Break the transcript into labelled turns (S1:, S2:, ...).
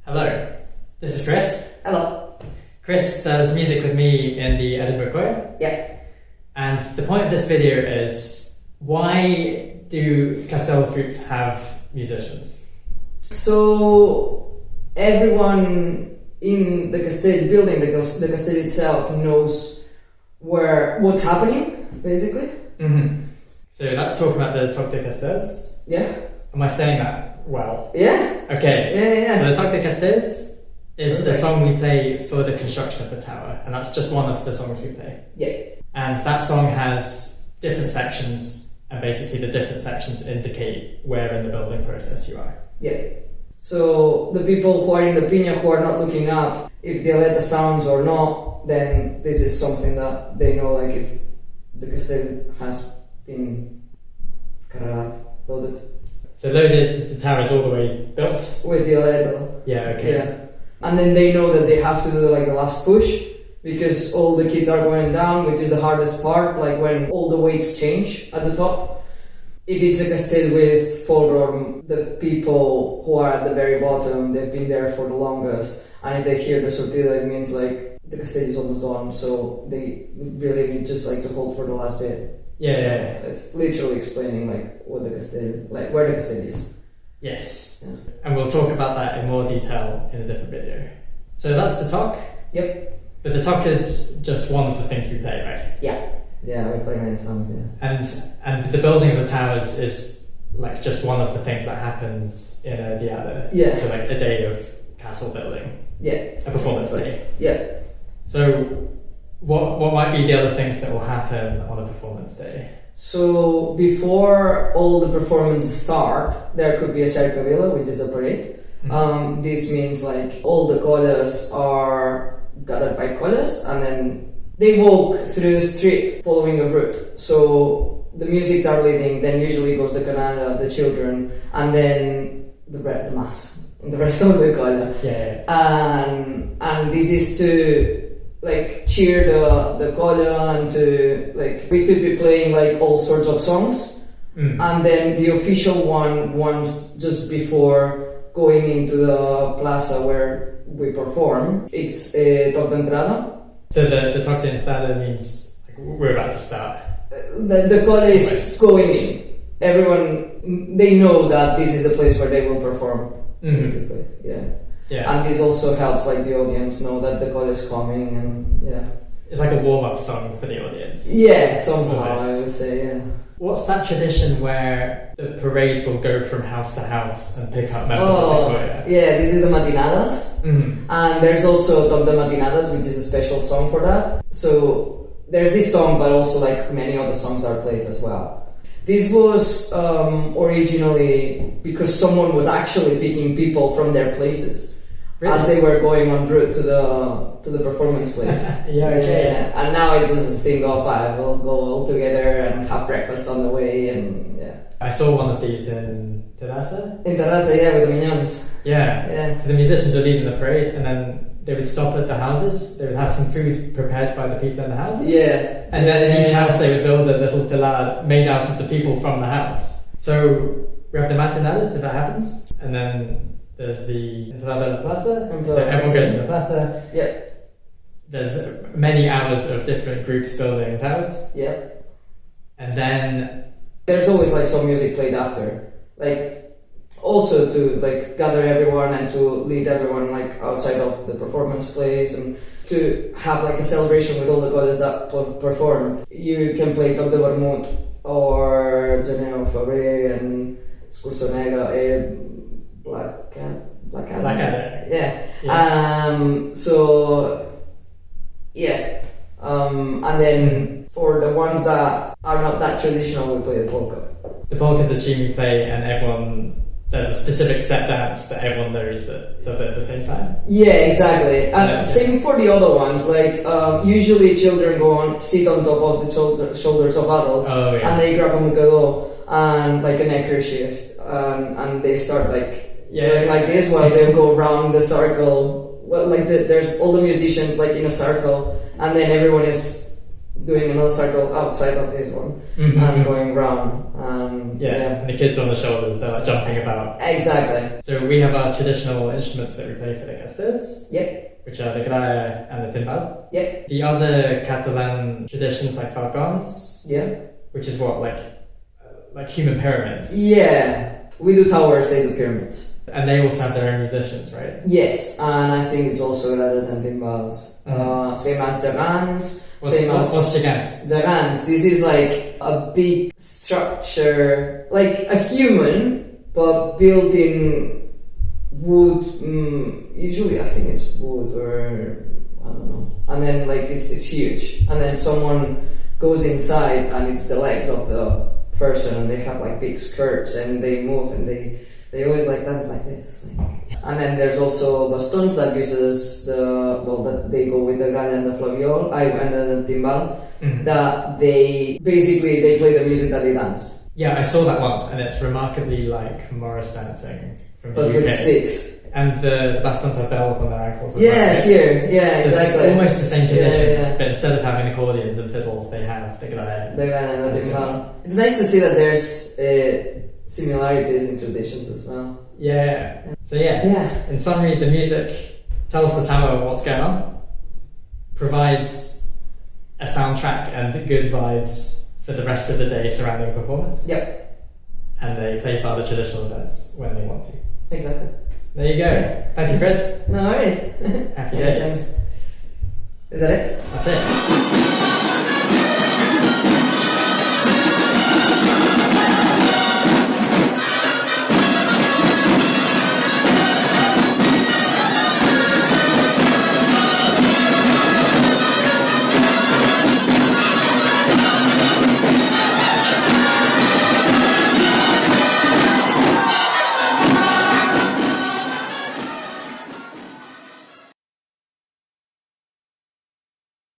S1: Hello, this is Chris.
S2: Hello.
S1: Chris does music with me in the Edinburgh Choir.
S2: Yeah.
S1: And the point of this video is, why do Castells groups have musicians?
S2: So everyone in the Castell building, the Castell itself, knows what's happening, basically.
S1: Mm-hmm. So let's talk about the Toc de Castells.
S2: Yeah.
S1: Am I saying that well?
S2: Yeah.
S1: Okay.
S2: Yeah.
S1: So the Toc de Castells is the
S2: Okay.
S1: song we play for the construction of the tower, and that's just one of the songs we play.
S2: Yeah.
S1: And that song has different sections, and basically the different sections indicate where in the building process you are.
S2: Yeah. So the people who are in the piña who are not looking up if the aleta sounds or not, then this is something that they know, like if the Castell has been loaded
S1: So the tower is all the way built.
S2: with the aleta.
S1: Yeah, okay.
S2: Yeah. And then they know that they have to do like the last push because all the kids are going down, which is the hardest part, like when all the weights change at the top. If it's a Castell with Fulgrim, the people who are at the very bottom, they've been there for the longest. And if they hear the Cercavila, it means like the Castell is almost done, so they really need just like to hold for the last bit.
S1: Yeah.
S2: It's literally explaining like what the Castell, like where the Castell is.
S1: Yes.
S2: Yeah.
S1: And we'll talk about that in more detail in a different video. So that's the Toc.
S2: Yep.
S1: But the Toc is just one of the things we play, right?
S2: Yeah. Yeah, we play many songs, yeah.
S1: And the building of the towers is like just one of the things that happens in a diada.
S2: Yeah.
S1: So like a day of castle building.
S2: Yeah.
S1: A performance day.
S2: Yeah.
S1: So what might be the other things that will happen on a performance day?
S2: So before all the performances start, there could be a Cercavila, which is a parade.
S1: Mm-hmm.
S2: This means like all the collas are gathered by collas, and then they walk through the street following a route. So the musics are leading, then usually goes the canada, the children, and then the mass, and the rest of the colla.
S1: Yeah.
S2: And this is to like cheer the colla, and to like we could be playing like all sorts of songs, and then the official one once just before going into the plaza where we perform, it's a toc d'entrada.
S1: So the Toc de Entrada means like, we're about to start.
S2: The colla is going in. Everyone, they know that this is the place where they will perform, basically. Yeah. And this also helps like the audience know that the colla is coming, and yeah.
S1: It's like a warm-up song for the audience.
S2: Yeah, somehow
S1: Almost.
S2: I would say, yeah.
S1: What's that tradition where the parade will go from house to house and pick up members of the choir?
S2: Yeah, this is the Matinades.
S1: Mm-hmm.
S2: And there's also Toc de Matinades, which is a special song for that. So there's this song, but also like many other songs are played as well. This was originally because someone was actually picking people from their places.
S1: Really?
S2: As they were going en route to the performance place.
S1: Okay.
S2: And now it's just a thing of we'll go all together and have breakfast on the way, and yeah.
S1: I saw one of these in Terrassa.
S2: In Terrassa, yeah, with the mignons.
S1: Yeah. So the musicians would lead in the parade, and then they would stop at the houses. They would have some food prepared by the people in the houses.
S2: Yeah.
S1: And then in each house they would build a little pilar made out of the people from the house. So we have the Matinades, if that happens, and then there's the Entrada de la Plaza. So everyone goes to the plaza.
S2: Yeah.
S1: There's many hours of different groups building towers.
S2: Yeah.
S1: And then
S2: there's always like some music played after. Like also to like gather everyone and to lead everyone like outside of the performance place, and to have like a celebration with all the collas that performed. You can play Toc de Vermut or Janeo Fabre and Excurso Negra, Blackadder. Yeah. So yeah. And then for the ones that are not that traditional, we play the polka.
S1: the polka is a tune we play, and everyone there's a specific set dance that everyone knows that does it at the same time.
S2: Yeah, exactly. And same for the other ones. Like usually children sit on top of the shoulders of adults, and they grab a mukado and like a neckerchief, and they start doing like this while they go around the circle. Well, like there's all the musicians like in a circle, and then everyone is doing another circle outside of this one
S1: Mm-hmm.
S2: and going round.
S1: Yeah, and the kids on the shoulders, they're like jumping about.
S2: Exactly.
S1: So we have our traditional instruments that we play for the Castells,
S2: Yep.
S1: which are the gralla and the timbal.
S2: Yep.
S1: The other Catalan traditions like falcons,
S2: Yeah.
S1: which is what, like human pyramids.
S2: Yeah. We do towers, they do pyramids.
S1: And they also have their own musicians, right?
S2: Yes, and I think it's also grallas and timbals. Same as Jagans.
S1: What's gigantes?
S2: Jagans. This is like a big structure, like a human, but built in wood. Usually, I think it's wood or I don't know. And then like it's huge, and then someone goes inside, and it's the legs of the person, and they have like big skirts, and they move, and they always like dance like this. And then there's also bastons that uses that they go with the gralla and the flaviol, and the timbal.
S1: Mm-hmm.
S2: That they play the music that they dance,
S1: Yeah, I saw that once, and it's remarkably like Morris dancing from the
S2: but
S1: UK.
S2: with sticks.
S1: And the bastons have bells on their ankles. As
S2: Yeah,
S1: well, right?
S2: here, yeah,
S1: So
S2: exactly.
S1: it's almost the same condition,
S2: Yeah.
S1: but instead of having accordions and fiddles, they have the gralla.
S2: The gralla and the timbal. It's nice to see that there's similarities in traditions as well.
S1: Yeah. So yeah.
S2: Yeah.
S1: In summary, the music tells the tower what's going on, provides a soundtrack and good vibes for the rest of the day surrounding performance.
S2: Yep.
S1: And they play for other traditional events when they want to.
S2: Exactly.
S1: There you go. Thank you, Chris.
S2: No worries.
S1: Happy days.
S2: Is that it?
S1: That's it.